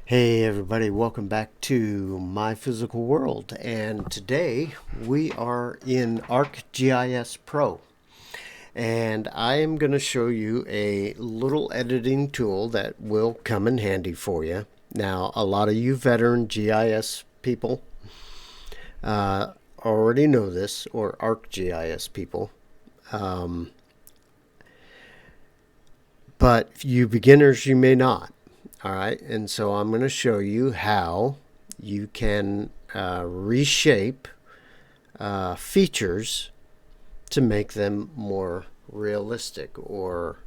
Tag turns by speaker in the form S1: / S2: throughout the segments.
S1: Hey everybody, welcome back to My Physical World, and today we are in ArcGIS Pro, and I am going to show you a little editing tool that will come in handy for you. Now, a lot of you veteran GIS people already know this, or ArcGIS people, but you beginners, you may not. All right, and so I'm going to show you how you can reshape features to make them more realistic or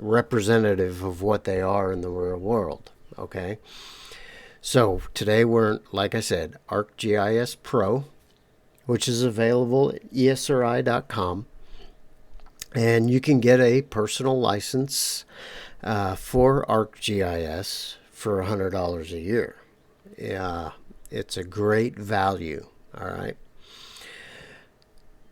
S1: representative of what they are in the real world. Okay, so today we're, like I said, ArcGIS Pro, which is available at esri.com, and you can get a personal license for ArcGIS for $100 a year. It's a great value. All right.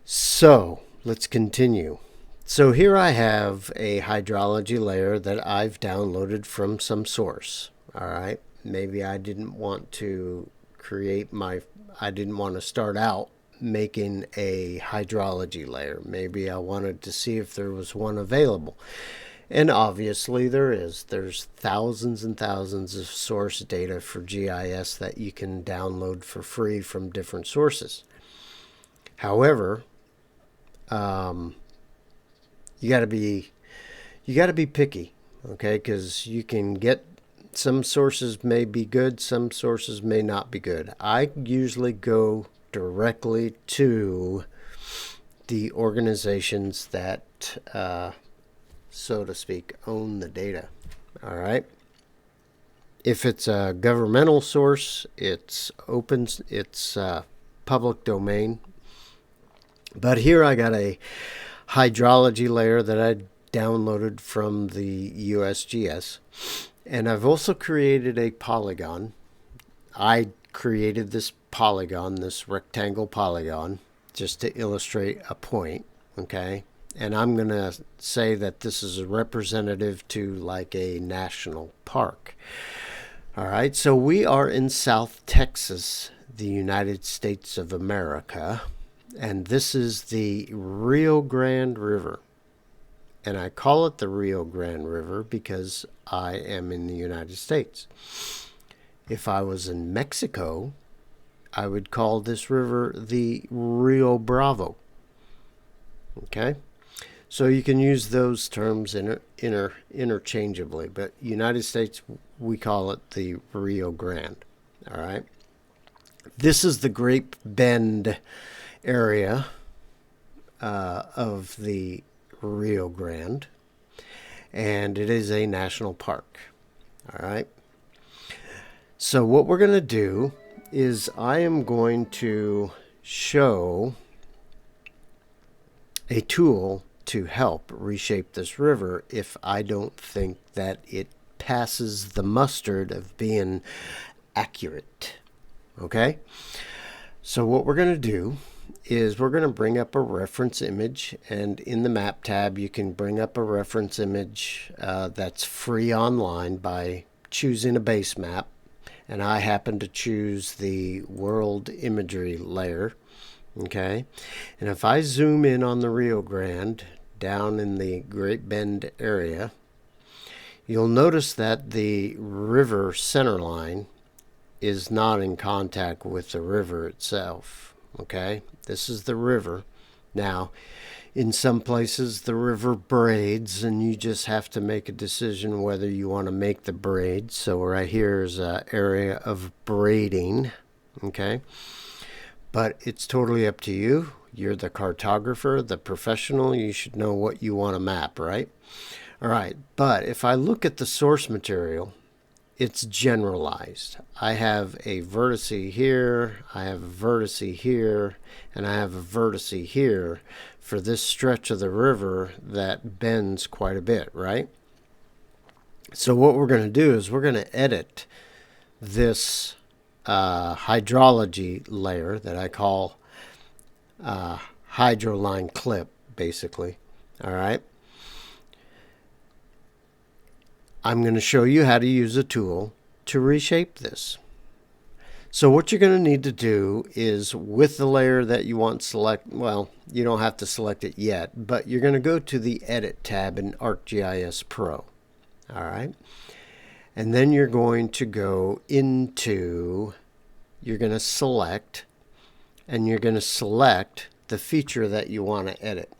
S1: So let's continue. So here I have a hydrology layer that I've downloaded from some source. All right. Maybe I didn't want to I didn't want to start out making a hydrology layer. Maybe I wanted to see if there was one available. And obviously there is. There's thousands and thousands of source data for GIS that you can download for free from different sources. However, you got to be picky, okay? Because you can get some sources may be good, some sources may not be good. I usually go directly to the organizations that so to speak, own the data. All right. If it's a governmental source, it's open, it's public domain. But here I got a hydrology layer that I downloaded from the USGS. And I've also created a polygon. I created this polygon, this rectangle polygon, just to illustrate a point. Okay. And I'm going to say that this is a representative to like a national park. All right, so we are in South Texas, the United States of America, and this is the Rio Grande River. And I call it the Rio Grande River because I am in the United States. If I was in Mexico, I would call this river the Rio Bravo. Okay? So you can use those terms interchangeably, but United States, we call it the Rio Grande. All right. This is the Great Bend area of the Rio Grande, and it is a national park. All right. So what we're going to do is I am going to show a tool to help reshape this river if I don't think that it passes the mustard of being accurate. Okay? So what we're going to do is we're going to bring up a reference image, and in the map tab you can bring up a reference image that's free online by choosing a base map, and I happen to choose the world imagery layer. Okay, and if I zoom in on the Rio Grande down in the Great Bend area, you'll notice that the river center line is not in contact with the river itself. Okay, this is the river. Now, in some places the river braids, and you just have to make a decision whether you want to make the braid. So right here is an area of braiding. Okay. But it's totally up to you. You're the cartographer, the professional. You should know what you want to map, right? All right. But if I look at the source material, it's generalized. I have a vertice here, I have a vertice here, and I have a vertice here for this stretch of the river that bends quite a bit, right? So what we're going to do is we're going to edit this hydrology layer that I call hydroline clip, basically. All right. I'm going to show you how to use a tool to reshape this. So what you're going to need to do is, with the layer that you want select, well, you don't have to select it yet, but you're going to go to the Edit tab in ArcGIS Pro. All right. And then you're going to go into, you're going to select, and you're going to select the feature that you want to edit.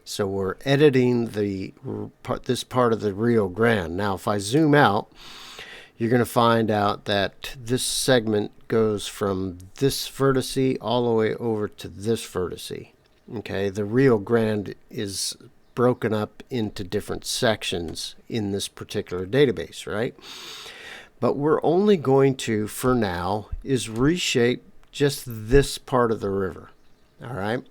S1: So we're editing this part of the Rio Grande. Now, if I zoom out, you're going to find out that this segment goes from this vertice all the way over to this vertice. Okay, the Rio Grande is broken up into different sections in this particular database, right? But we're only going to, for now, is reshape just this part of the river. All right.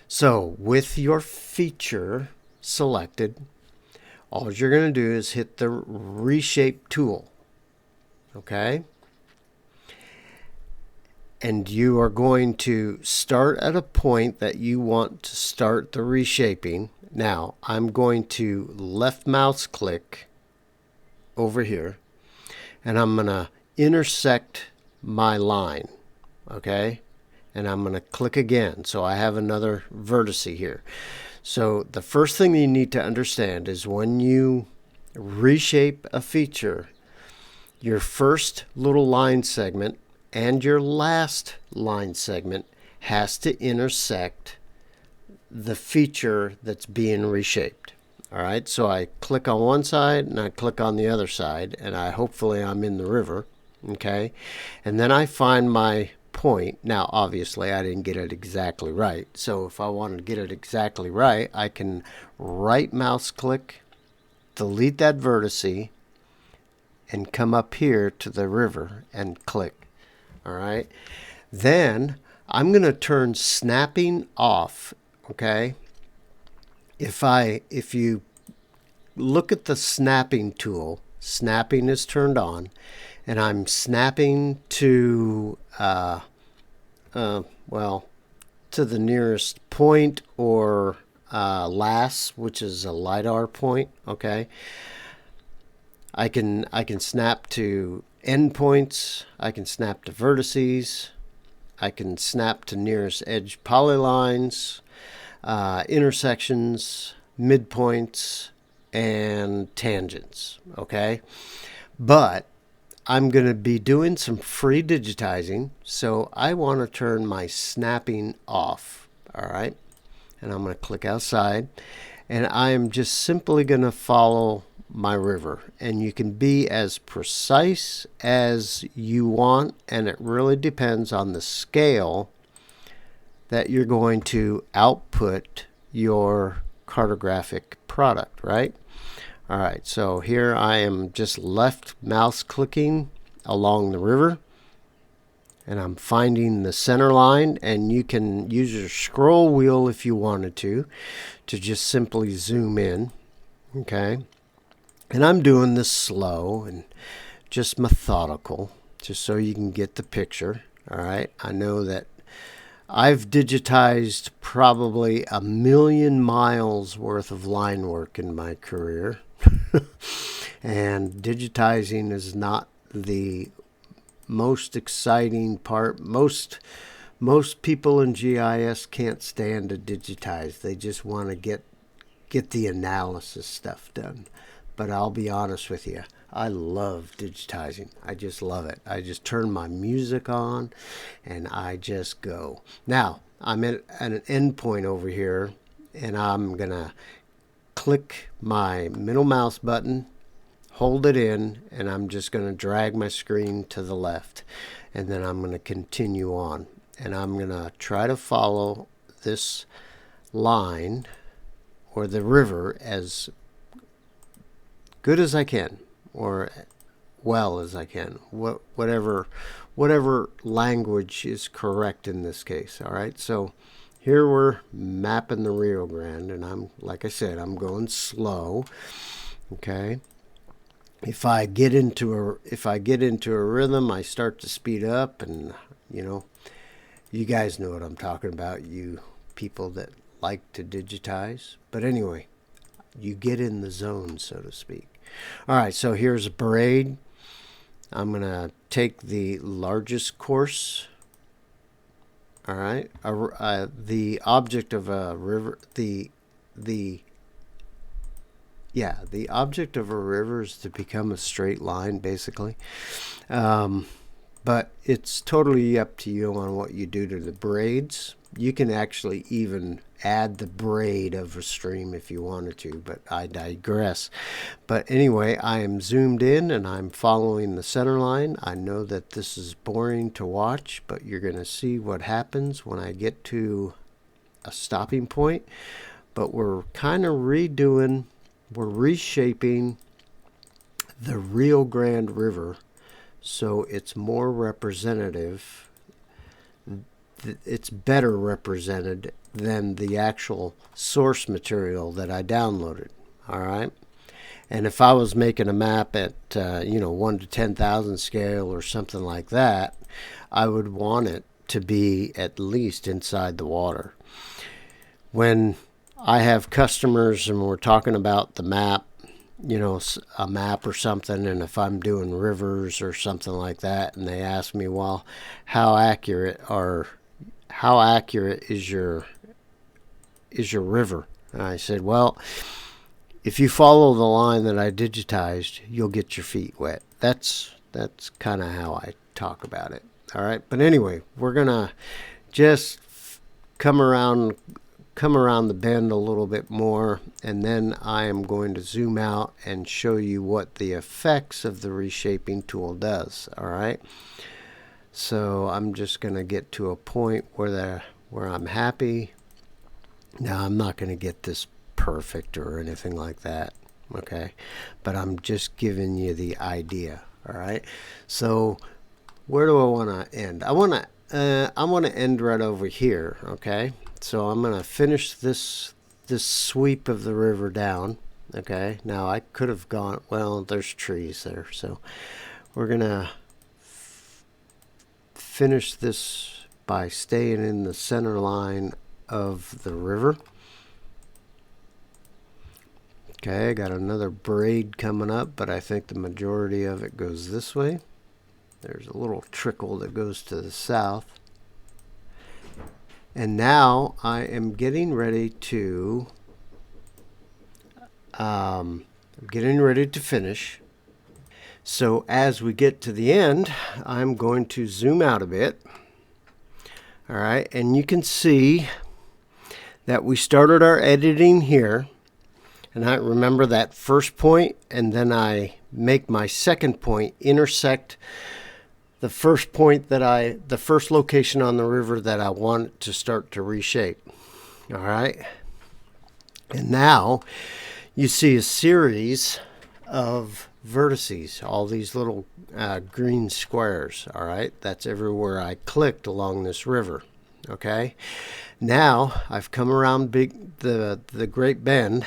S1: So with your feature selected, all you're going to do is hit the Reshape tool, okay? And you are going to start at a point that you want to start the reshaping. Now, I'm going to left mouse click over here, and I'm going to intersect my line, okay? And I'm going to click again, so I have another vertice here. So the first thing you need to understand is when you reshape a feature, your first little line segment and your last line segment has to intersect the feature that's being reshaped. All right, so I click on one side and I click on the other side, and hopefully I'm in the river, okay? And then I find my point. Now, obviously, I didn't get it exactly right. So if I want to get it exactly right, I can right mouse click, delete that vertice, and come up here to the river and click. All right. Then I'm going to turn snapping off. Okay. If you look at the snapping tool, snapping is turned on, and I'm snapping to well, to the nearest point or LAS, which is a LiDAR point. Okay, I can snap to endpoints. I can snap to vertices. I can snap to nearest edge polylines, intersections, midpoints, and tangents. Okay, but I'm going to be doing some free digitizing, so I want to turn my snapping off. All right, and I'm going to click outside, and I am just simply going to follow my river. And you can be as precise as you want, and it really depends on the scale that you're going to output your cartographic product, right? All right, so here I am just left mouse clicking along the river, and I'm finding the center line, and you can use your scroll wheel if you wanted to just simply zoom in, okay? And I'm doing this slow and just methodical, just so you can get the picture, all right? I know that I've digitized probably 1,000,000 miles worth of line work in my career. And digitizing is not the most exciting part. Most people in GIS can't stand to digitize. They just want to get the analysis stuff done. But I'll be honest with you, I love digitizing. I just love it. I just turn my music on and I just go. Now, I'm at an endpoint over here, and I'm going to click my middle mouse button, hold it in, and I'm just going to drag my screen to the left. And then I'm going to continue on. And I'm going to try to follow this line or the river as good as I can, or well as I can, whatever language is correct in this case. All right, so here we're mapping the Rio Grande, and I'm, like I said, I'm going slow. Okay, if I get into a rhythm, I start to speed up, and you guys know what I'm talking about, you people that like to digitize. But anyway, you get in the zone, so to speak. All right, so here's a parade. I'm going to take the largest course. All right, the object of a river, the object of a river is to become a straight line, basically. But it's totally up to you on what you do to the braids. You can actually even add the braid of a stream if you wanted to, but I digress. But anyway, I am zoomed in and I'm following the center line. I know that this is boring to watch, but you're going to see what happens when I get to a stopping point. But we're kind of reshaping the Rio Grande River so it's more representative. It's better represented than the actual source material that I downloaded. All right. And if I was making a map at 1 to 10,000 scale or something like that, I would want it to be at least inside the water. When I have customers and we're talking about the map, a map or something, and if I'm doing rivers or something like that, and they ask me, well, how accurate is your river? And I said, well, if you follow the line that I digitized, you'll get your feet wet. That's kind of how I talk about it. All right, but anyway, we're gonna just come around the bend a little bit more, and then I am going to zoom out and show you what the effects of the reshaping tool does. All right, so I'm just going to get to a point where I'm happy. Now I'm not going to get this perfect or anything like that, okay, but I'm just giving you the idea. All right, so where do I want to end? I want to end right over here. Okay, so I'm going to finish this sweep of the river down. Okay, now I could have gone, well, there's trees there, so we're going to finish this by staying in the center line of the river. Okay, I got another braid coming up, but I think the majority of it goes this way. There's a little trickle that goes to the south. And now I am getting ready to finish. So as we get to the end, I'm going to zoom out a bit. All right, and you can see that we started our editing here. And I remember that first point, and then I make my second point intersect the first location on the river that I want to start to reshape. All right. And now you see a series of vertices, all these little green squares. All right. That's everywhere I clicked along this river. Okay. Now I've come around the Great Bend,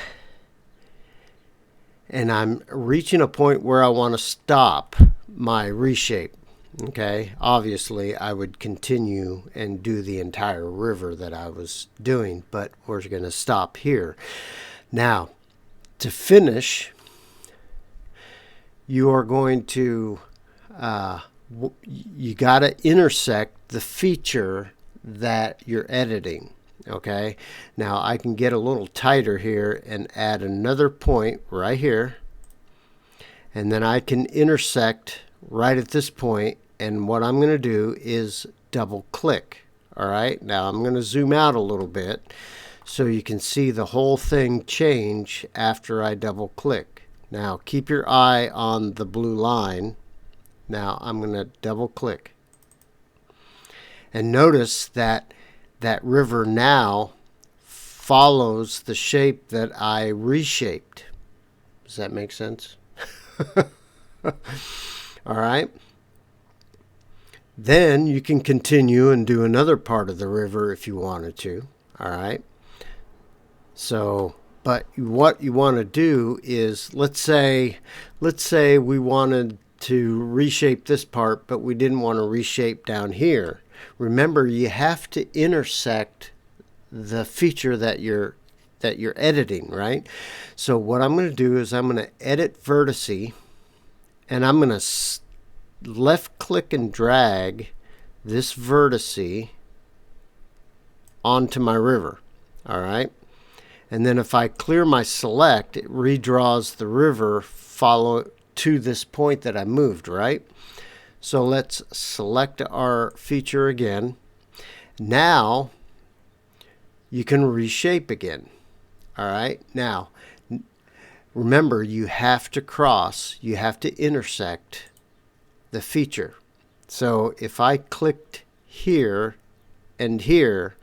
S1: and I'm reaching a point where I want to stop my reshape. Okay, obviously I would continue and do the entire river that I was doing, but we're going to stop here. Now, to finish, you are going to, you got to intersect the feature that you're editing. Okay, now I can get a little tighter here and add another point right here, and then I can intersect right at this point. And what I'm going to do is double click. All right, now I'm going to zoom out a little bit so you can see the whole thing change after I double click. Now keep your eye on the blue line. Now I'm going to double click. And notice that that river now follows the shape that I reshaped. Does that make sense? All right. Then you can continue and do another part of the river if you wanted to. All right. So, but what you want to do is, let's say we wanted to reshape this part, but we didn't want to reshape down here. Remember, you have to intersect the feature that you're editing, right? So what I'm going to do is I'm going to edit vertice, and I'm going to left click and drag this vertice onto my river. All right. And then if I clear my select, it redraws the river follow to this point that I moved, right? So let's select our feature again. Now you can reshape again. All right. Now remember, you have to cross, you have to intersect the feature. So if I clicked here and here,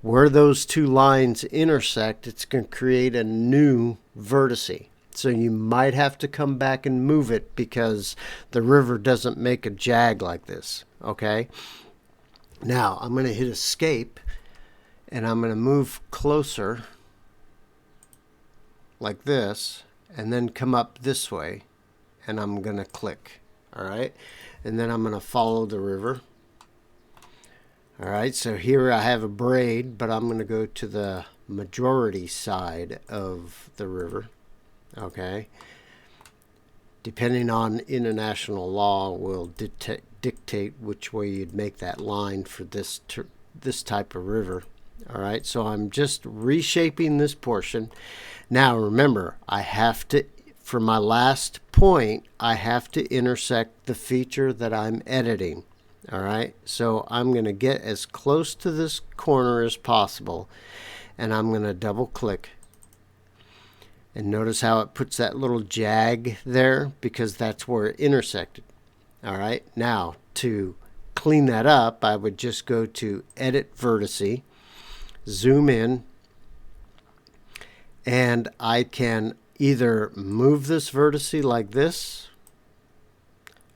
S1: where those two lines intersect, it's going to create a new vertice. So you might have to come back and move it because the river doesn't make a jag like this. Okay. Now I'm going to hit escape and I'm going to move closer like this and then come up this way and I'm going to click. All right. And then I'm going to follow the river. All right, so here I have a braid, but I'm going to go to the majority side of the river. Okay. Depending on international law will dictate which way you'd make that line for this type of river. All right, so I'm just reshaping this portion. Now remember, I have to, for my last point, I have to intersect the feature that I'm editing. All right, so I'm going to get as close to this corner as possible, and I'm going to double click. And notice how it puts that little jag there because that's where it intersected. All right, now to clean that up, I would just go to Edit Vertice, zoom in, and I can either move this vertice like this,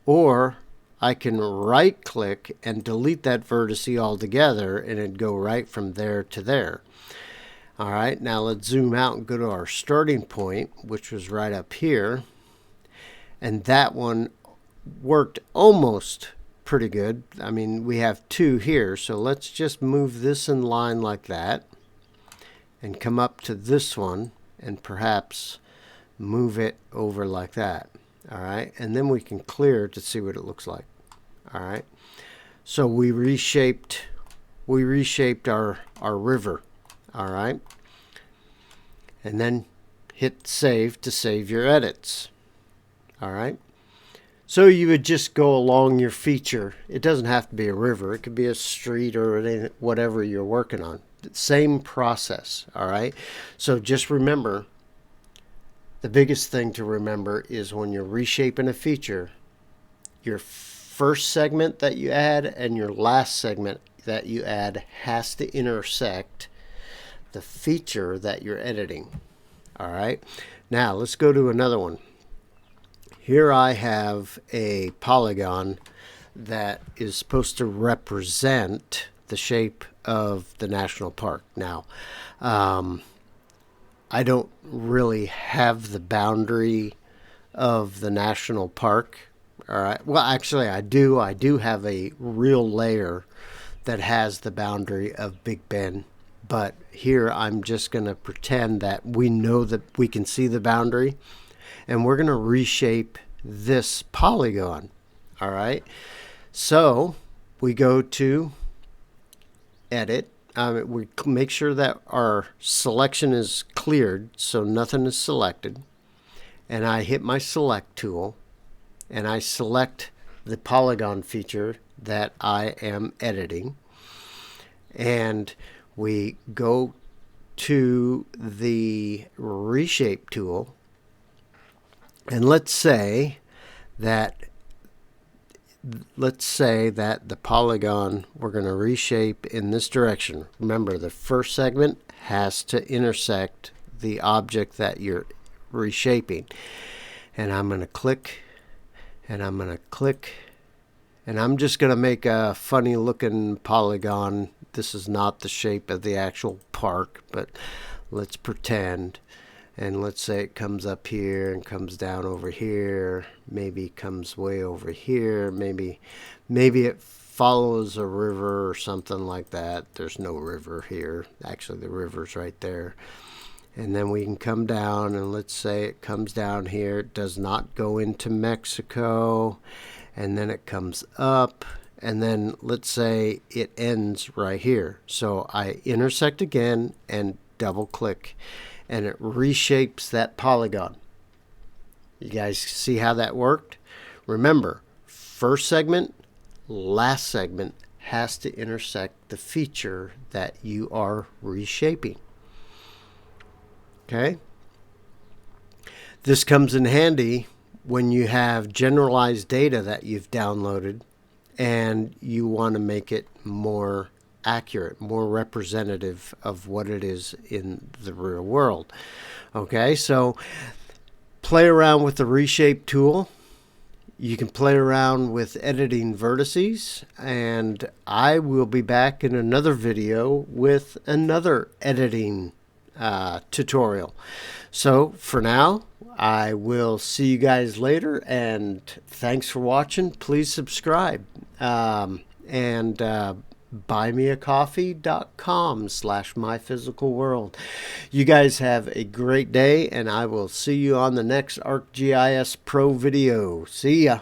S1: or I can right click and delete that vertice altogether and it'd go right from there to there. All right, now let's zoom out and go to our starting point, which was right up here. And that one worked almost pretty good. I mean, we have two here, so let's just move this in line like that and come up to this one and perhaps move it over like that. All right, and then we can clear to see what it looks like. All right, so we reshaped our river. All right, and then hit save to save your edits. All right, so you would just go along your feature. It doesn't have to be a river. It could be a street or whatever you're working on. Same process. All right, so just remember, the biggest thing to remember is when you're reshaping a feature, your first segment that you add and your last segment that you add has to intersect the feature that you're editing. All right, now let's go to another one. Here I have a polygon that is supposed to represent the shape of the national park. Now, I don't really have the boundary of the national park. All right. Well, actually, I do. I do have a real layer that has the boundary of Big Bend. But here I'm just going to pretend that we know that we can see the boundary. And we're going to reshape this polygon. All right. So we go to Edit. We make sure that our selection is cleared so nothing is selected. And I hit my Select tool. And I select the polygon feature that I am editing. And we go to the Reshape tool. And let's say that the polygon we're going to reshape in this direction. Remember, the first segment has to intersect the object that you're reshaping. And I'm going to click. And I'm going to click, and I'm just going to make a funny looking polygon. This is not the shape of the actual park, but let's pretend. And let's say it comes up here and comes down over here, maybe comes way over here, maybe it follows a river or something like that. There's no river here. Actually, the river's right there. And then we can come down, and let's say it comes down here. It does not go into Mexico. and then it comes up, and then let's say it ends right here. So I intersect again and double click, and it reshapes that polygon. You guys see how that worked? Remember, first segment, last segment has to intersect the feature that you are reshaping. Okay? This comes in handy when you have generalized data that you've downloaded and you want to make it more accurate, more representative of what it is in the real world. Okay, so play around with the Reshape tool. You can play around with editing vertices, and I will be back in another video with another editing tutorial. So for now, I will see you guys later, and thanks for watching. Please subscribe, and buymeacoffee.com/myphysicalworld. You guys have a great day, and I will see you on the next ArcGIS Pro video. See ya.